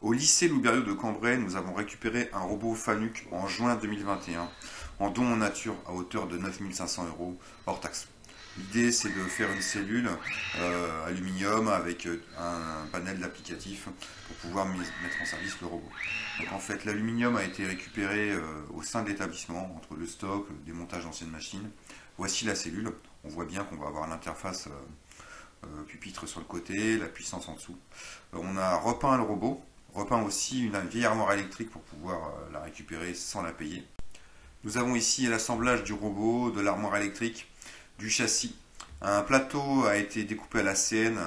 Au lycée Louis Blériot de Cambrai, nous avons récupéré un robot Fanuc en juin 2021 en don en nature à hauteur de 9 500 € hors taxe. L'idée, c'est de faire une cellule aluminium avec un panel d'applicatifs pour pouvoir mettre en service le robot. Donc en fait, l'aluminium a été récupéré au sein de l'établissement, entre le stock, des montages d'anciennes machines. Voici la cellule. On voit bien qu'on va avoir l'interface pupitre sur le côté, la puissance en dessous. On a repeint le robot, repeint aussi une vieille armoire électrique pour pouvoir la récupérer sans la payer. Nous avons ici l'assemblage du robot, de l'armoire électrique, du châssis. Un plateau a été découpé à la CN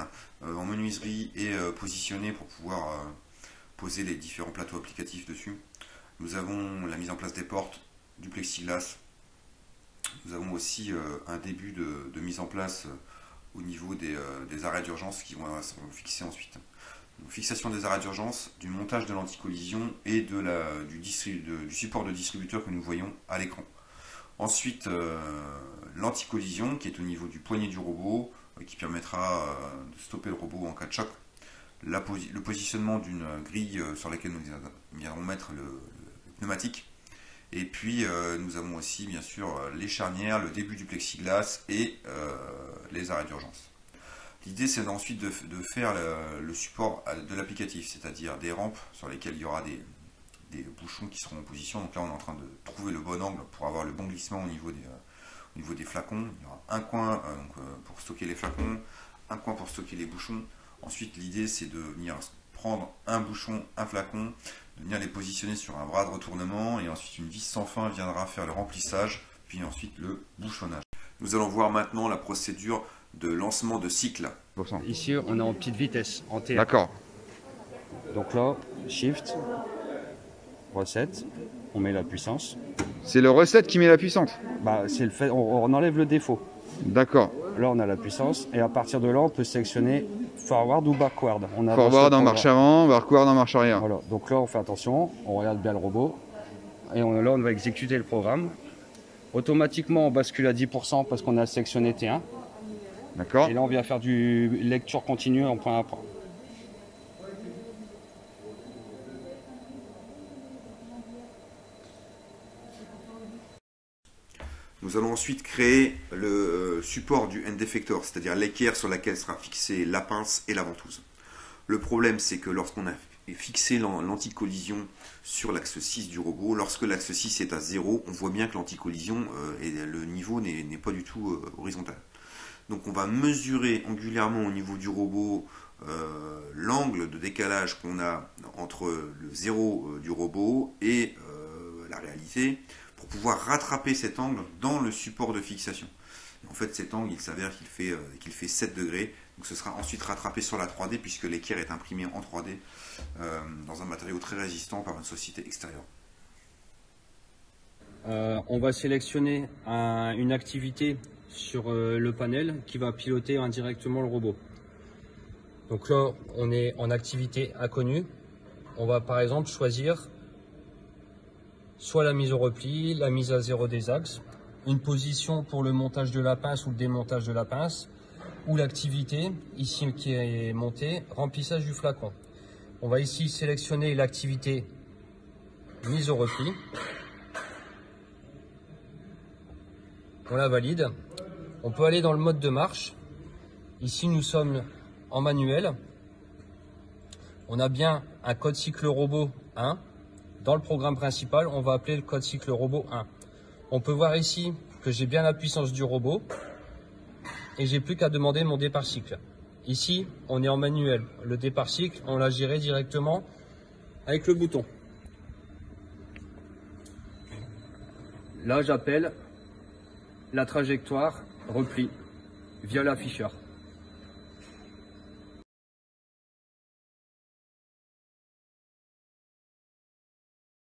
en menuiserie et positionné pour pouvoir poser les différents plateaux applicatifs dessus. Nous avons la mise en place des portes, du plexiglas. Nous avons aussi un début de mise en place au niveau des arrêts d'urgence qui vont être fixés ensuite. Donc, fixation des arrêts d'urgence, du montage de l'anticollision et du support de distributeur que nous voyons à l'écran. Ensuite, l'anticollision qui est au niveau du poignet du robot, qui permettra de stopper le robot en cas de choc. Le positionnement d'une grille sur laquelle nous viendrons mettre le pneumatique. Et puis nous avons aussi bien sûr les charnières, le début du plexiglas et les arrêts d'urgence. L'idée, c'est ensuite de faire le support de l'applicatif, c'est-à-dire des rampes sur lesquelles il y aura des bouchons qui seront en position. Donc là, on est en train de trouver le bon angle pour avoir le bon glissement au niveau des flacons. Il y aura un coin pour stocker les flacons, un coin pour stocker les bouchons. Ensuite, l'idée, c'est de venir prendre un bouchon, un flacon, de venir les positionner sur un bras de retournement, et ensuite une vis sans fin viendra faire le remplissage, puis ensuite le bouchonnage. Nous allons voir maintenant la procédure de lancement de cycle. Ici, on est en petite vitesse, en TR. D'accord. Donc là, Shift, Recette, on met la puissance. C'est le recette qui met la puissance. Bah, c'est le fait, on enlève le défaut. D'accord. Là, on a la puissance, et à partir de là, on peut sélectionner forward ou backward. Forward en marche avant, backward en marche arrière. Voilà. Donc là, on fait attention, on regarde bien le robot, et là, on va exécuter le programme. Automatiquement, on bascule à 10% parce qu'on a sélectionné T1. D'accord. Et là, on vient faire du lecture continue en point à point. Nous allons ensuite créer le support du end effector, c'est-à-dire l'équerre sur laquelle sera fixée la pince et la ventouse. Le problème, c'est que lorsqu'on a fixé l'anticollision sur l'axe 6 du robot, lorsque l'axe 6 est à 0, on voit bien que l'anticollision et le niveau n'est pas du tout horizontal. Donc on va mesurer angulairement au niveau du robot l'angle de décalage qu'on a entre le 0 du robot et la réalité, pour pouvoir rattraper cet angle dans le support de fixation. Et en fait, cet angle, il s'avère qu'il fait 7 degrés, donc ce sera ensuite rattrapé sur la 3D, puisque l'équerre est imprimée en 3D dans un matériau très résistant par une société extérieure. On va sélectionner une activité sur le panel qui va piloter indirectement le robot. Donc là, on est en activité inconnue. On va par exemple choisir soit la mise au repli, la mise à zéro des axes, une position pour le montage de la pince ou le démontage de la pince, ou l'activité, ici qui est montée, remplissage du flacon. On va ici sélectionner l'activité mise au repli. On la valide. On peut aller dans le mode de marche. Ici, nous sommes en manuel. On a bien un code cycle robot 1. Dans le programme principal, on va appeler le code cycle robot 1. On peut voir ici que j'ai bien la puissance du robot et j'ai plus qu'à demander mon départ cycle. Ici, on est en manuel. Le départ cycle, on l'a géré directement avec le bouton. Là, j'appelle la trajectoire repli via l'afficheur.